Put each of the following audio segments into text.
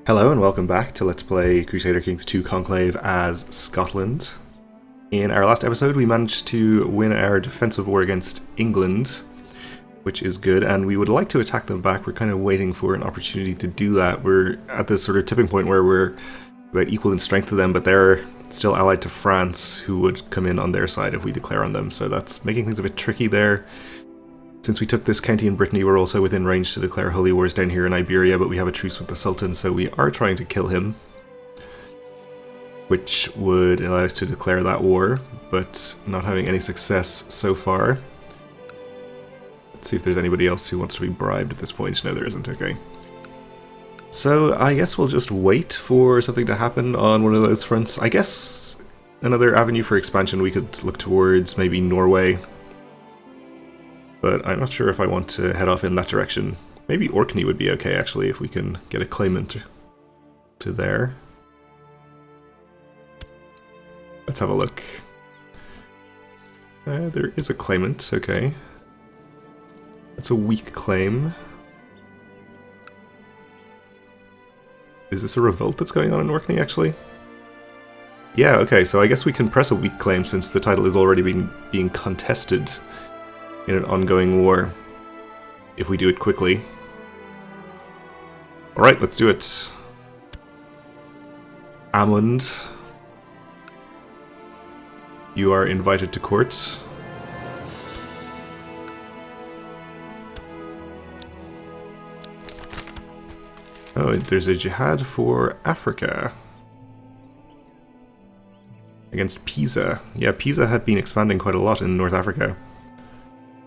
Hello and welcome back to Let's Play Crusader Kings 2 Conclave as Scotland. In our last episode we managed to win our defensive war against England, which is good, and we would like to attack them back. We're kind of waiting for an opportunity to do that. We're at this sort of tipping point where we're about equal in strength to them, but they're still allied to France, who would come in on their side if we declare on them, so that's making things a bit tricky there. Since we took this county in Brittany, we're also within range to declare holy wars down here in Iberia, but we have a truce with the Sultan, so we are trying to kill him, which would allow us to declare that war, but not having any success so far. Let's see if there's anybody else who wants to be bribed at this point. No, there isn't. Okay. So I guess we'll just wait for something to happen on one of those fronts. I guess another avenue for expansion we could look towards maybe Norway. But I'm not sure if I want to head off in that direction. Maybe Orkney would be okay, actually, if we can get a claimant to there. Let's have a look. There is a claimant, okay. That's a weak claim. Is this a revolt that's going on in Orkney, actually? Yeah, okay, so I guess we can press a weak claim since the title is already being contested in an ongoing war, if we do it quickly. Alright, let's do it. Amund, you are invited to court. Oh, there's a jihad for Africa. Against Pisa. Yeah, Pisa had been expanding quite a lot in North Africa.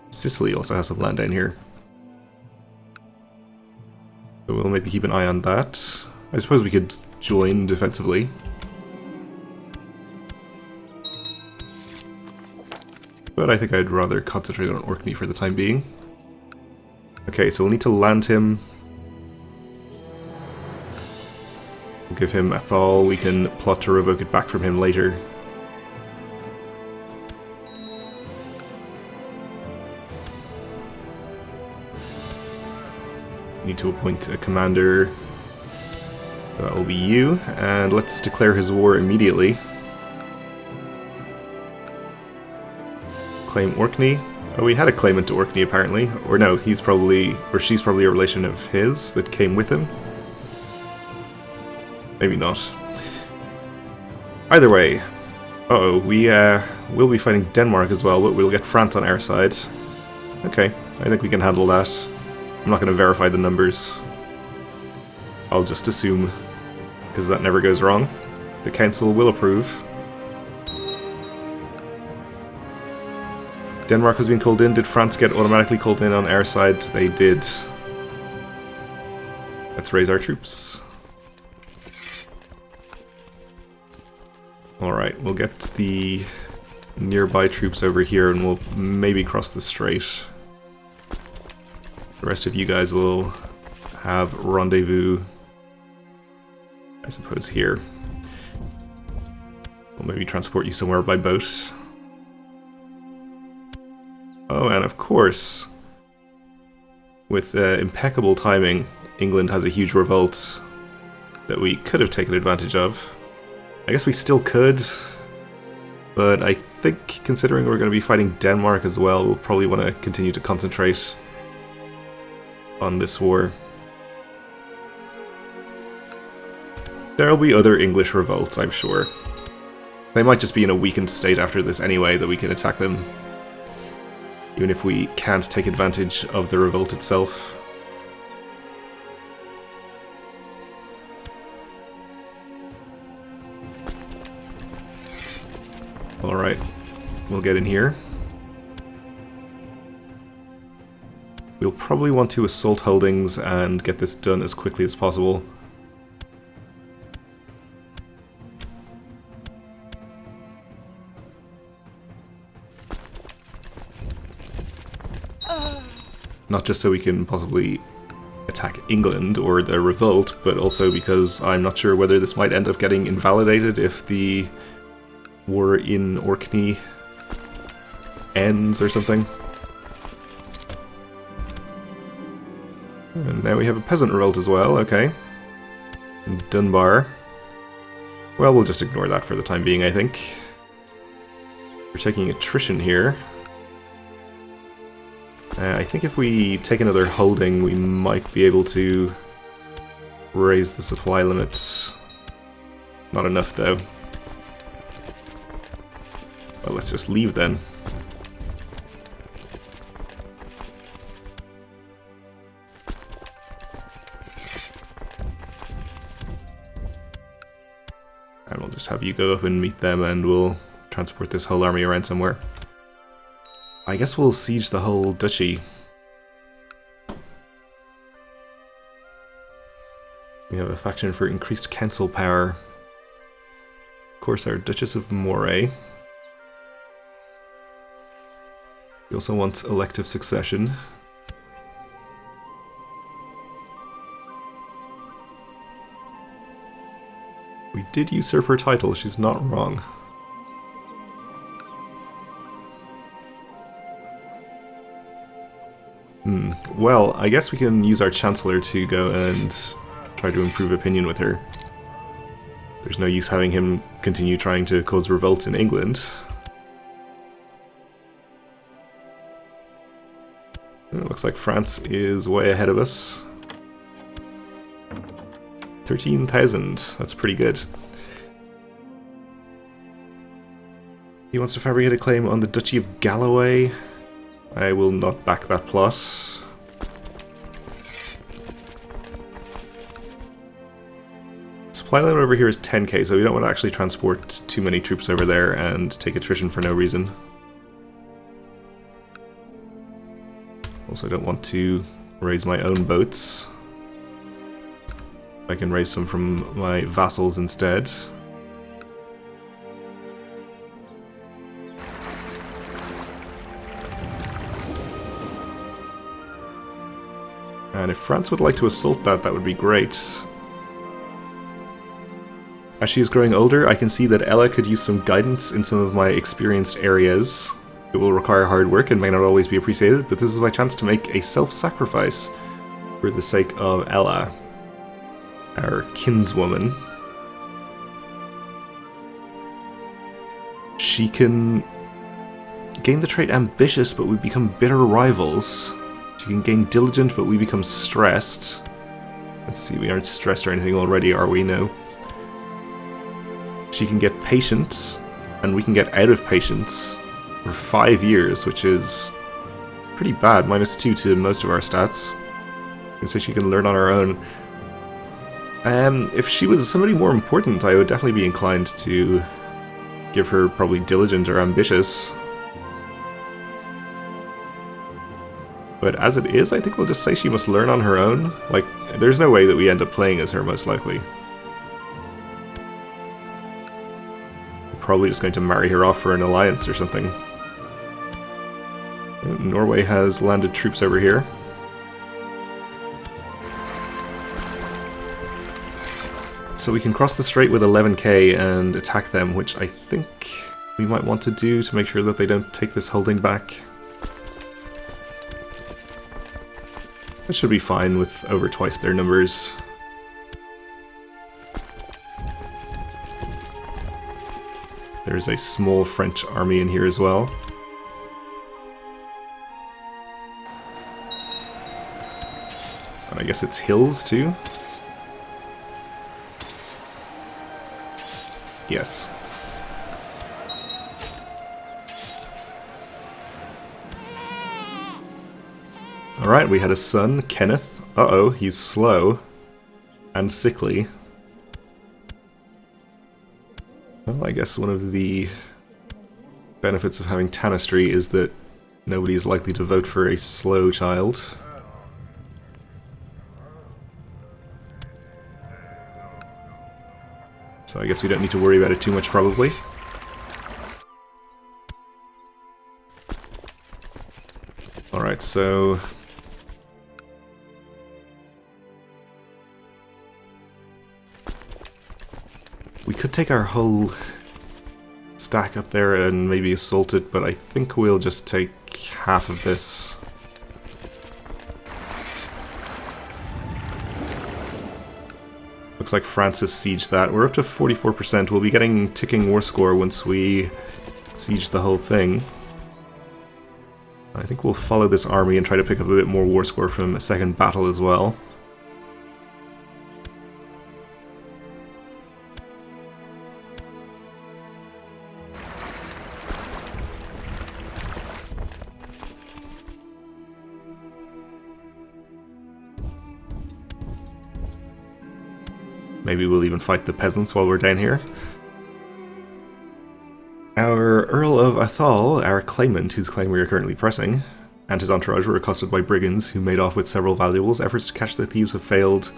Sicily also has some land down here. So we'll maybe keep an eye on that. I suppose we could join defensively. But I think I'd rather concentrate on Orkney for the time being. Okay, so we'll need to land him. We'll give him Athol. We can plot to revoke it back from him later. Need to appoint a commander. That will be you, and let's declare his war immediately. Claim Orkney. Oh, we had a claimant to Orkney apparently. Or no, he's probably, or she's probably a relation of his that came with him. Maybe not. Either way. Uh-oh, we will be fighting Denmark as well, but we'll get France on our side. Okay, I think we can handle that. I'm not going to verify the numbers. I'll just assume, because that never goes wrong. The council will approve. Denmark has been called in. Did France get automatically called in on our side? They did. Let's raise our troops. Alright, we'll get the nearby troops over here and we'll maybe cross the strait. The rest of you guys will have rendezvous, I suppose, here. We'll maybe transport you somewhere by boat. Oh, and of course, with impeccable timing, England has a huge revolt that we could have taken advantage of. I guess we still could, but I think considering we're going to be fighting Denmark as well, we'll probably want to continue to concentrate on this war. There'll be other English revolts, I'm sure. They might just be in a weakened state after this anyway, that we can attack them, even if we can't take advantage of the revolt itself. Alright, we'll get in here. We'll probably want to assault holdings and get this done as quickly as possible. Not just so we can possibly attack England or the revolt, but also because I'm not sure whether this might end up getting invalidated if the war in Orkney ends or something. And now we have a peasant revolt as well, okay. Dunbar. Well, we'll just ignore that for the time being, I think. We're taking attrition here. I think if we take another holding, we might be able to raise the supply limits. Not enough, though. Well, let's just leave then. And we'll just have you go up and meet them, and we'll transport this whole army around somewhere. I guess we'll siege the whole duchy. We have a faction for increased council power. Of course, our Duchess of Moray. He also wants elective succession. We did usurp her title, she's not wrong. Well, I guess we can use our Chancellor to go and try to improve opinion with her. There's no use having him continue trying to cause revolt in England. It looks like France is way ahead of us. 13,000, that's pretty good. He wants to fabricate a claim on the Duchy of Galloway. I will not back that plot. Supply limit over here is 10k, so we don't want to actually transport too many troops over there and take attrition for no reason. Also don't want to raise my own boats. I can raise some from my vassals instead. And if France would like to assault that, that would be great. As she is growing older, I can see that Ella could use some guidance in some of my experienced areas. It will require hard work and may not always be appreciated, but this is my chance to make a self-sacrifice for the sake of Ella, our kinswoman. She can gain the trait ambitious, but we become bitter rivals. She can gain diligent, but we become stressed. Let's see, we aren't stressed or anything already, are we? No. She can get patient, and we can get out of patience for 5 years, which is pretty bad. -2 to most of our stats. And so she can learn on her own. If she was somebody more important, I would definitely be inclined to give her probably diligent or ambitious. But as it is, I think we'll just say she must learn on her own. Like, there's no way that we end up playing as her, most likely. We're probably just going to marry her off for an alliance or something. Norway has landed troops over here. So we can cross the strait with 11k and attack them, which I think we might want to do to make sure that they don't take this holding back. That should be fine with over twice their numbers. There's a small French army in here as well. And I guess it's hills too? Yes. Alright, we had a son, Kenneth. Uh-oh, he's slow. And sickly. Well, I guess one of the benefits of having Tanistry is that nobody is likely to vote for a slow child. So I guess we don't need to worry about it too much, probably. Alright, so we could take our whole stack up there and maybe assault it, but I think we'll just take half of this. Looks looks like France has sieged that. We're up to 44%. We'll be getting ticking war score once we siege the whole thing. I think we'll follow this army and try to pick up a bit more war score from a second battle as well. Maybe we'll even fight the peasants while we're down here. Our Earl of Athol, our claimant, whose claim we are currently pressing, and his entourage were accosted by brigands who made off with several valuables. Efforts to catch the thieves have failed,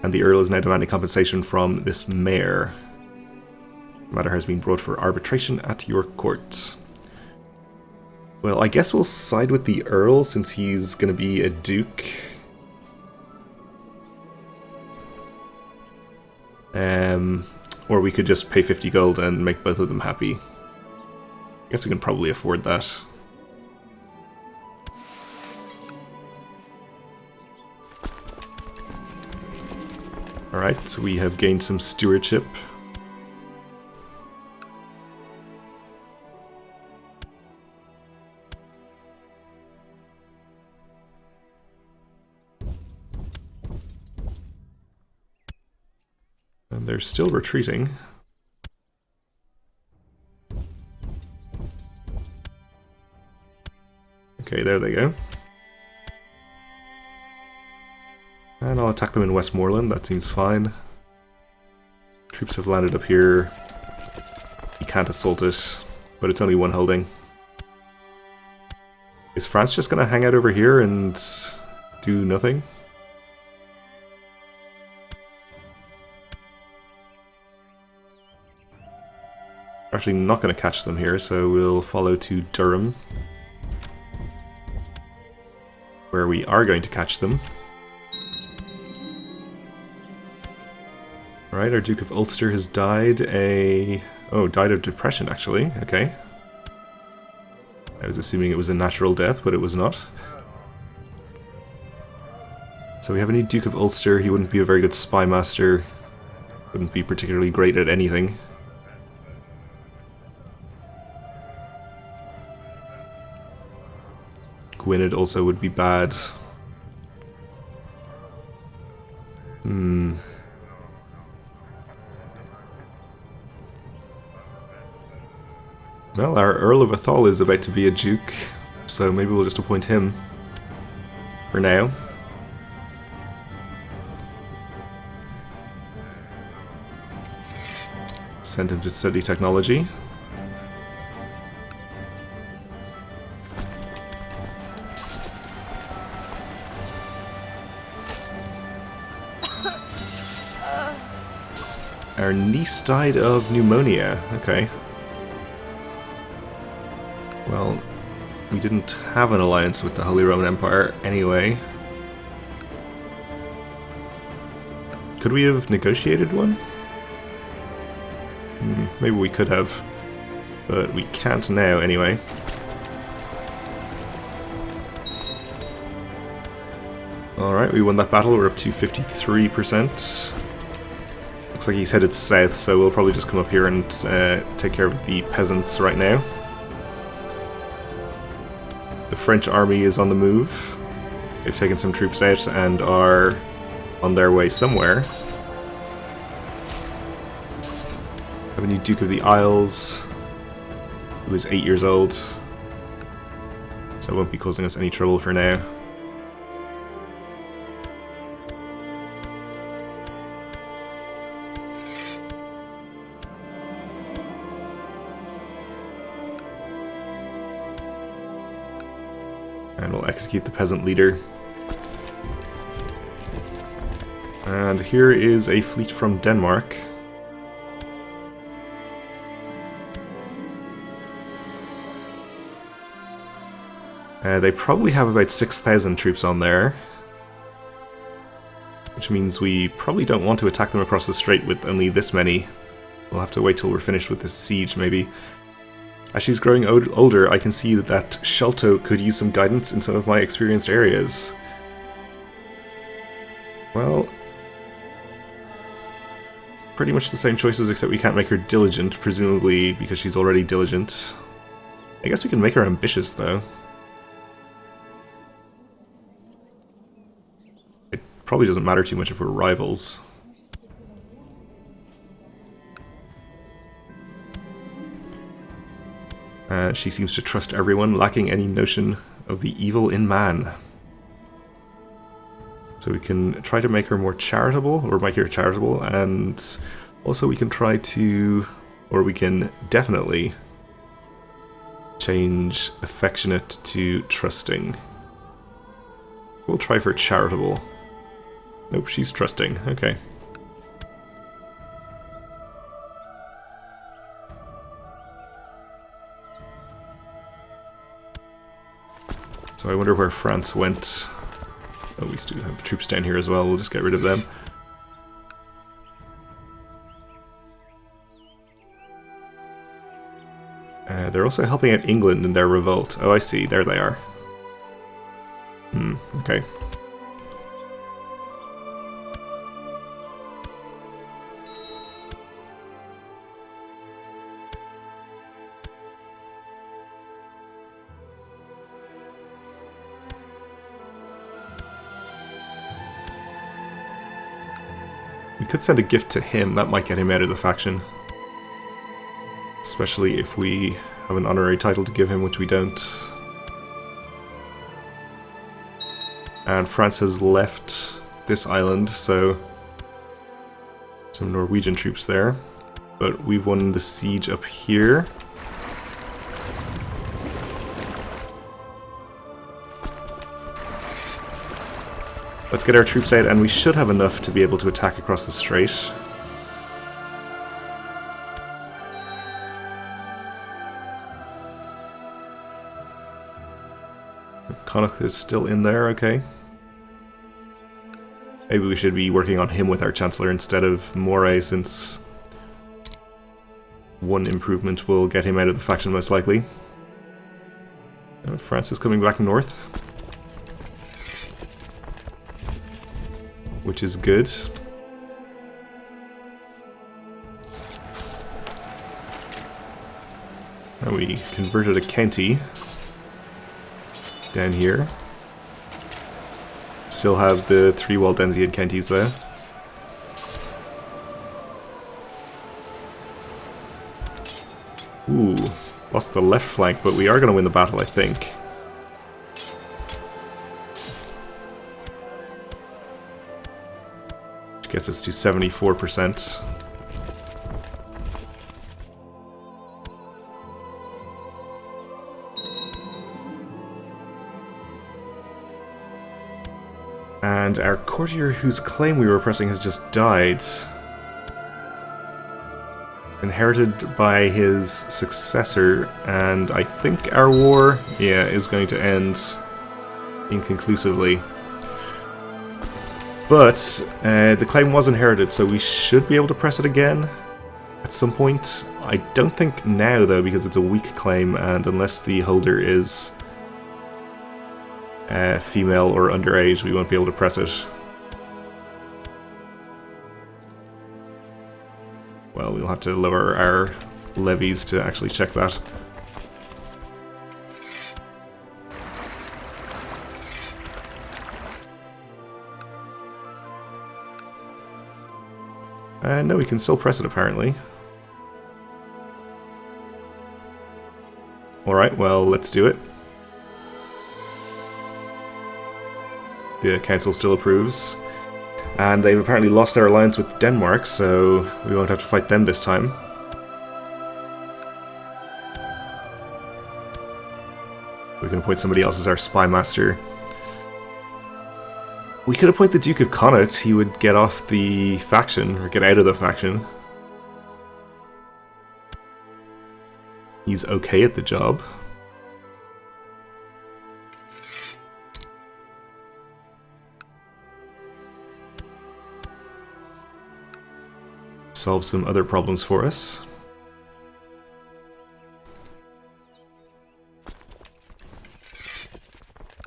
and the Earl is now demanding compensation from this mayor. The matter has been brought for arbitration at your court. Well, I guess we'll side with the Earl since he's going to be a duke. Or we could just pay 50 gold and make both of them happy. I guess we can probably afford that. Alright, so we have gained some stewardship. And they're still retreating. Okay, there they go. And I'll attack them in Westmoreland, that seems fine. Troops have landed up here. You can't assault it, but it's only one holding. Is France just gonna hang out over here and do nothing? Actually not going to catch them here, so we'll follow to Durham, where we are going to catch them. Alright, our Duke of Ulster has died died of depression, actually. Okay. I was assuming it was a natural death, but it was not. So we have a new Duke of Ulster. He wouldn't be a very good spy master. Wouldn't be particularly great at anything. Gwynedd also would be bad. Well, our Earl of Athol is about to be a duke, so maybe we'll just appoint him for now. Send him to study technology. Our niece died of pneumonia. Okay. Well, we didn't have an alliance with the Holy Roman Empire anyway. Could we have negotiated one? Maybe we could have, but we can't now anyway. Alright, we won that battle. We're up to 53%. Looks like he's headed south, so we'll probably just come up here and take care of the peasants right now. The French army is on the move. They've taken some troops out and are on their way somewhere. We have a new Duke of the Isles, who is 8 years old, so it won't be causing us any trouble for now. And we'll execute the peasant leader. And here is a fleet from Denmark. They probably have about 6,000 troops on there, which means we probably don't want to attack them across the strait with only this many. We'll have to wait till we're finished with this siege, maybe. As she's growing older, I can see that Sholto could use some guidance in some of my experienced areas. Well, pretty much the same choices, except we can't make her diligent, presumably because she's already diligent. I guess we can make her ambitious, though. It probably doesn't matter too much if we're rivals. She seems to trust everyone, lacking any notion of the evil in man. So we can try to make her more charitable, or make her charitable, and also we can try to, or we can definitely change affectionate to trusting. We'll try for charitable. Nope, she's trusting. Okay. So I wonder where France went. Oh, we still have troops down here as well. We'll just get rid of them. They're also helping out England in their revolt. Oh, I see. There they are. Okay. We could send a gift to him. That might get him out of the faction. Especially if we have an honorary title to give him, which we don't. And France has left this island, so some Norwegian troops there. But we've won the siege up here. Let's get our troops out, and we should have enough to be able to attack across the strait. Connacht is still in there, okay. Maybe we should be working on him with our Chancellor instead of Moray, since one improvement will get him out of the faction most likely. France is coming back north, which is good. And we converted a county down here. Still have the 3 Waldensian counties there. Ooh, lost the left flank, but we are going to win the battle, I think. Which gets us to 74%. And our courtier whose claim we were pressing has just died. Inherited by his successor, and I think our war, is going to end inconclusively. But the claim was inherited, so we should be able to press it again at some point. I don't think now, though, because it's a weak claim, and unless the holder is female or underage, we won't be able to press it. Well, we'll have to lower our levies to actually check that. No, we can still press it apparently. Alright, well, let's do it. The council still approves. And they've apparently lost their alliance with Denmark, so we won't have to fight them this time. We can appoint somebody else as our spy master. We could appoint the Duke of Connaught. He would get off the faction, or get out of the faction. He's okay at the job. Solve some other problems for us.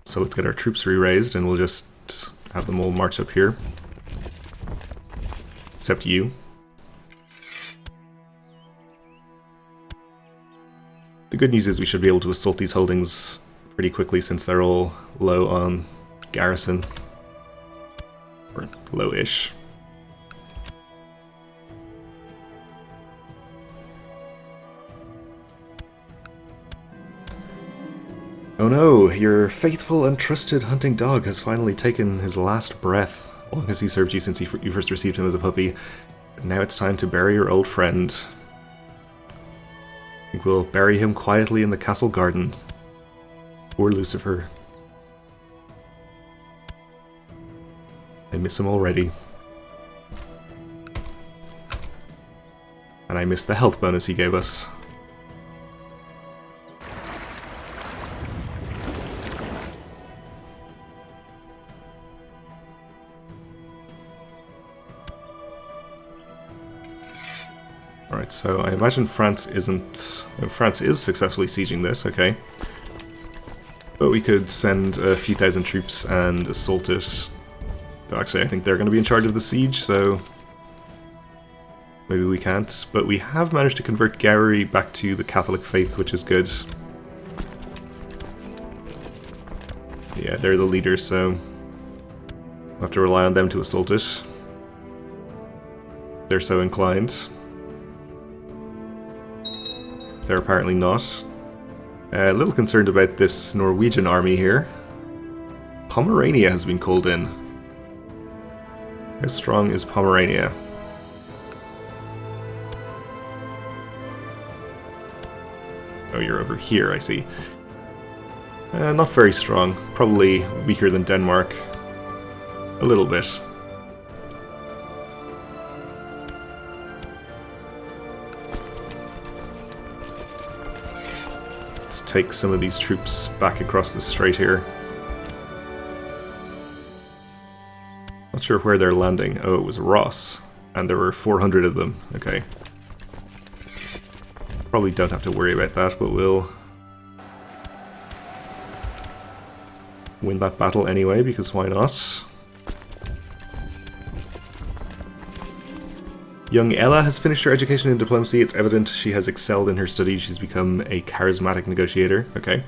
So let's get our troops re-raised, and we'll just have them all march up here. Except you. The good news is we should be able to assault these holdings pretty quickly since they're all low on garrison. Or low-ish. Oh no, your faithful and trusted hunting dog has finally taken his last breath. Long as he served you since you first received him as a puppy. But now it's time to bury your old friend. I think we'll bury him quietly in the castle garden. Poor Lucifer. I miss him already. And I miss the health bonus he gave us. Alright, so I imagine France isn't... Oh, France is successfully sieging this, okay. But we could send a few thousand troops and assault it. Actually, I think they're going to be in charge of the siege, so... maybe we can't. But we have managed to convert Gowrie back to the Catholic faith, which is good. Yeah, they're the leaders, so... we'll have to rely on them to assault it. They're so inclined. They're apparently not. A little concerned about this Norwegian army here. Pomerania has been called in. How strong is Pomerania? Oh, you're over here, I see. Not very strong. Probably weaker than Denmark. A little bit. Take some of these troops back across the strait here. Not sure where they're landing. Oh, it was Ross. And there were 400 of them. Okay. Probably don't have to worry about that, but we'll win that battle anyway, because why not? Young Ella has finished her education in diplomacy. It's evident she has excelled in her studies. She's become a charismatic negotiator. Okay.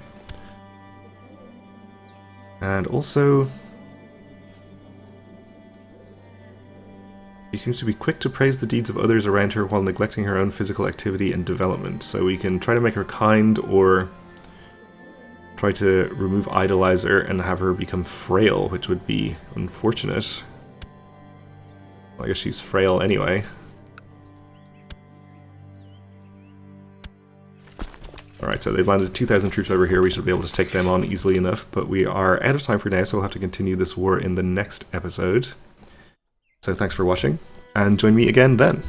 And also... she seems to be quick to praise the deeds of others around her while neglecting her own physical activity and development. So we can try to make her kind or try to remove Idolizer and have her become frail, which would be unfortunate. Well, I guess she's frail anyway. Alright, so they've landed 2,000 troops over here. We should be able to take them on easily enough, but we are out of time for now, so we'll have to continue this war in the next episode. So thanks for watching, and join me again then.